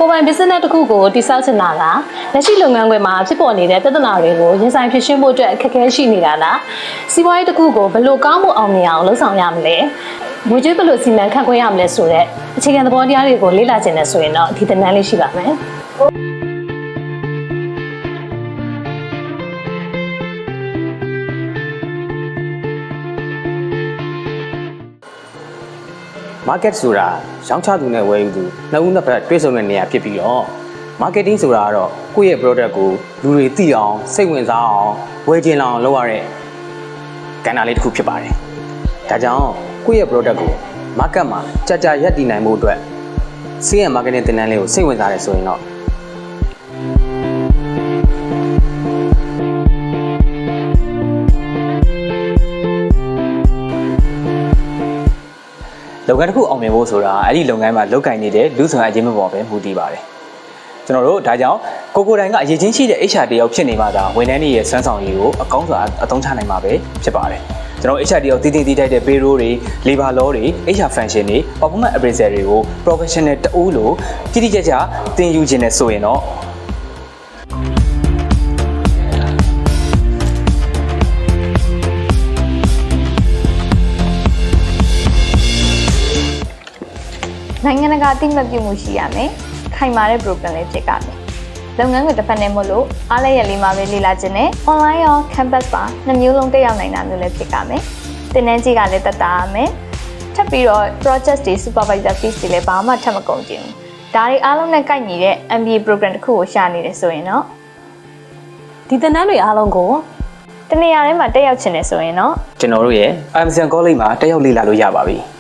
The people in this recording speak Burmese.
ကိုပိုင် business တစ်ခုကိုတိစောက်ချင်တာလားလက်ရှိလုပ်ငန်းခွင်မှာဖြစ်ပေါ်နေတဲ့ပြဿနာတွေကိုရင်ဆိုင်ဖြေရှင်းဖို့အတွက်အခက်အခဲရှိနေတာလားစီးပွားရေးတစ်ခုကိုဘယ်လိုကောင်းမှုအောင်မြင်အောင်လုပ်ဆောင်ရမလဲငွေကြေးဘယ်လိုစီမံခန့်ခွဲရမလဲဆိုတဲ့အခြေခံသဘောတရားတွေကိုလေ့လာခြင်းနဲ့ဆိုရင်တော့ဒီသင်တန်းလေးရှိပါမယ်market ဆိုတာရောင်းချသူနဲ့ဝယ်ယူသူနှစ်ဦးနှစ်ဖက်တွဲဆုံတဲ့နေရာဖြစ်ပြီးတော့ marketing ဆိုတာကတော့ကိုယ့်ရဲ့ product ကိုလူတွေသိအောင်စိတ်ဝင်စားအောင်ဝယ်ကျင်လာအောင်လုပ်ရတဲ့ကဏ္ဍလေးတစ်ခုဖြစ်ပါတယ်။ဒါကြောင့်ကိုယ့်ရဲ့ product ကို market မှာကြာရပ်တည်နိုင်မှုအတွက် sales and marketing သင်တန်းလေးကိုစိတ်ဝင်စားတယ်ဆိုရင်တော့လုပ်ငန်းတစ်ခုအောင်မြင်ဖို့ဆိုတာအဲ့ဒီလုပ်ငန်းမှာလုပ်ကိုင်နေတဲ့လူဆောင်အချင်းမပေါ်ပဲမူတည်ပါတယ်ကျွန်တော်တို့ဒါကြောင့်ကိုတိုင်ကအရေးချင်းရှိတဲ့ HR တယောက်ဖြစ်နေမှသာဝန်ထမ်းတွေရဲ့စွမ်းဆောင်ရည်ကိုအကောင်းစွာအသုံးချနိုင်မှာပဲဖြစ်ပါတယ်ကျွန်တော် HR တယောက်တည်ထိုက်တဲ့ payroll တွေ labor law တွေ HR function တွေ performance appraisal တွေကို professional တဦးလို့တိတိကျကျသင်ယူခြင်းနဲ့ဆိုရင်တော့နိုင်ငံတကာအသိမှတ်ပြုမှုရှိရမယ်။ခိုင်မာတဲ့ program လေးဖြစ်ကြမယ်။လုပ်ငန်းကိုတစ်ဖက်နဲ့မို့လို့အားလည်းရလေးမှာပဲလေ့လာခြင်းနဲ့ online ရော campus ပါနှစ်မျိုးလုံးတက်ရောက်နိုင်တာမျိုးလည်းဖြစ်ကြမယ်။သင်တန်းကြီးကလည်းတက်တာရမယ်။ထပ်ပြီးတော့ project တွေ supervisor fees တွေလည်းဘာမှထပ်မကုန်ကျင်ဘူး။ဒါတွေအားလုံးနဲ့ကိုက်ညီတဲ့ MBA program တစ်ခုကိုရှာနေတယ်ဆိုရင်တော့ ဒီသင်တန်းတွေအားလုံးကို တနေရာတိုင်းမှာတက်ရောက်ချင်တယ်ဆိုရင်တော့ ကျွန်တော်တို့ရဲ့ Amazon College မှာတက်ရောက်လေ့လာလို့ရပါပြီ။